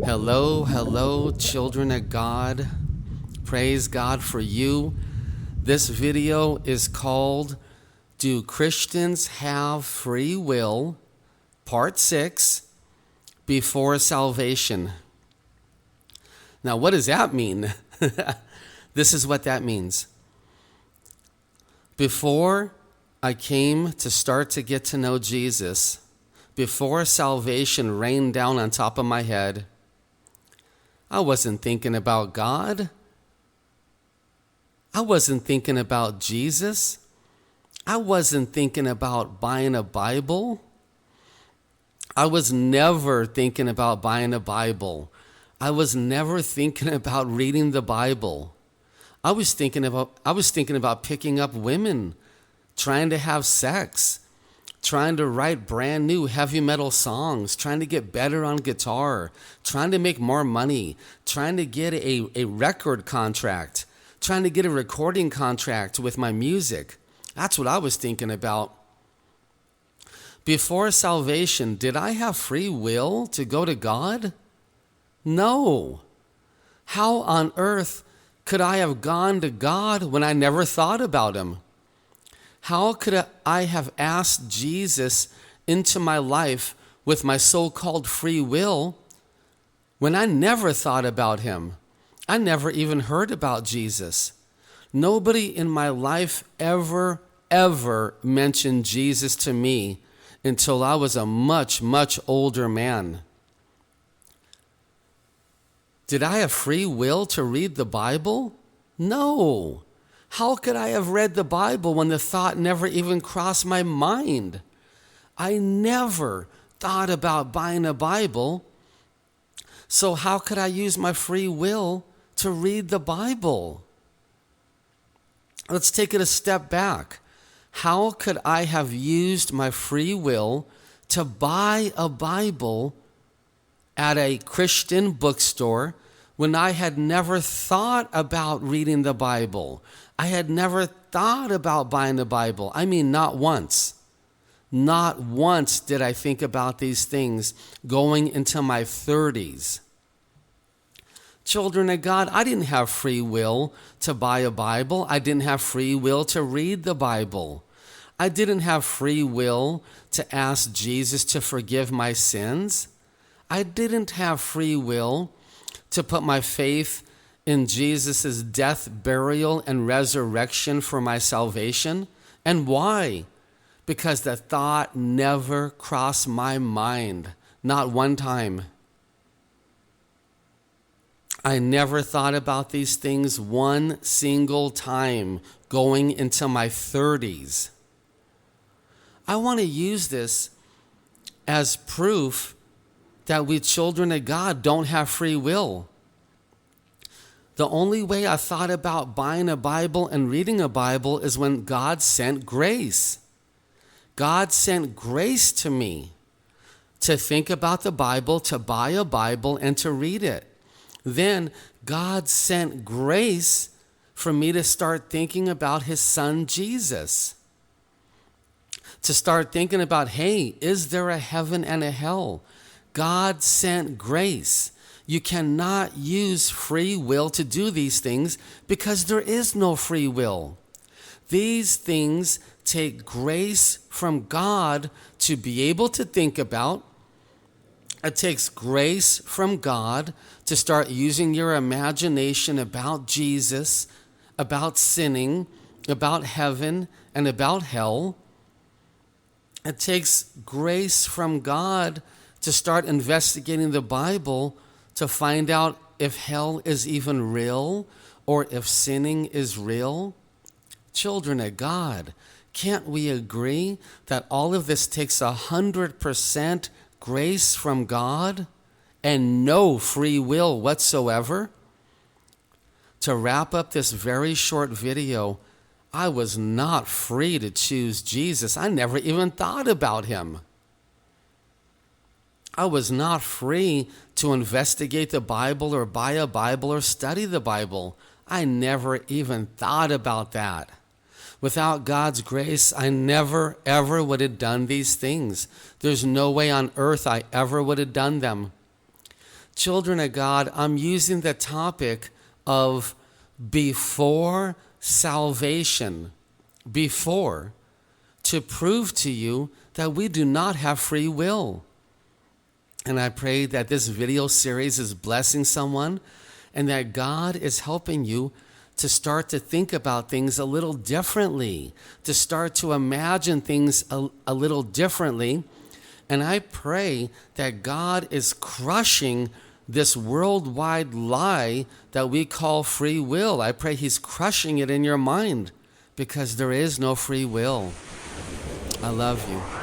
Hello, hello, children of God. Praise God for you. This video is called Do Christians Have Free Will? Part 6, Before Salvation. Now, what does that mean? This is what that means. Before I came to start to get to know Jesus, before salvation rained down on top of my head, I wasn't thinking about God. I wasn't thinking about Jesus. I wasn't thinking about buying a Bible. I was never thinking about buying a Bible. I was never thinking about reading the Bible. I was thinking about picking up women, trying to have sex, trying to write brand new heavy metal songs, trying to get better on guitar, trying to make more money, trying to get a record contract, trying to get a recording contract with my music. That's what I was thinking about. Before salvation, did I have free will to go to God? No. How on earth could I have gone to God when I never thought about him? How could I have asked Jesus into my life with my so-called free will when I never thought about him? I never even heard about Jesus. Nobody in my life ever mentioned Jesus to me until I was a much older man. Did I have free will to read the Bible? No. How could I have read the Bible when the thought never even crossed my mind? I never thought about buying a Bible. So how could I use my free will to read the Bible? Let's take it a step back. How could I have used my free will to buy a Bible at a Christian bookstore when I had never thought about reading the Bible? I had never thought about buying a Bible. I mean, not once. Not once did I think about these things going into my 30s. Children of God, I didn't have free will to buy a Bible. I didn't have free will to read the Bible. I didn't have free will to ask Jesus to forgive my sins. I didn't have free will to put my faith in Jesus' death, burial, and resurrection for my salvation. And why? Because the thought never crossed my mind, not one time. I never thought about these things one single time going into my 30s. I want to use this as proof that we children of God don't have free will. The only way I thought about buying a Bible and reading a Bible is when God sent grace. God sent grace to me to think about the Bible, to buy a Bible, and to read it. Then God sent grace for me to start thinking about his son Jesus. To start thinking about, hey, is there a heaven and a hell? God sent grace. You cannot use free will to do these things because there is no free will. These things take grace from God to be able to think about. It takes grace from God to start using your imagination about Jesus, about sinning, about heaven, and about hell. It takes grace from God to start investigating the Bible to find out if hell is even real or if sinning is real. Children of God, can't we agree that all of this takes 100% grace from God and no free will whatsoever? To wrap up this very short video, I was not free to choose Jesus. I never even thought about him. I was not free to investigate the Bible or buy a Bible or study the Bible. I never even thought about that. Without God's grace, I never, ever would have done these things. There's no way on earth I ever would have done them. children of God, I'm using the topic of before salvation, before, to prove to you that we do not have free will. And I pray that this video series is blessing someone and that God is helping you to start to think about things a little differently, to start to imagine things a little differently. And I pray that God is crushing this worldwide lie that we call free will. I pray He's crushing it in your mind, because there is no free will. I love you.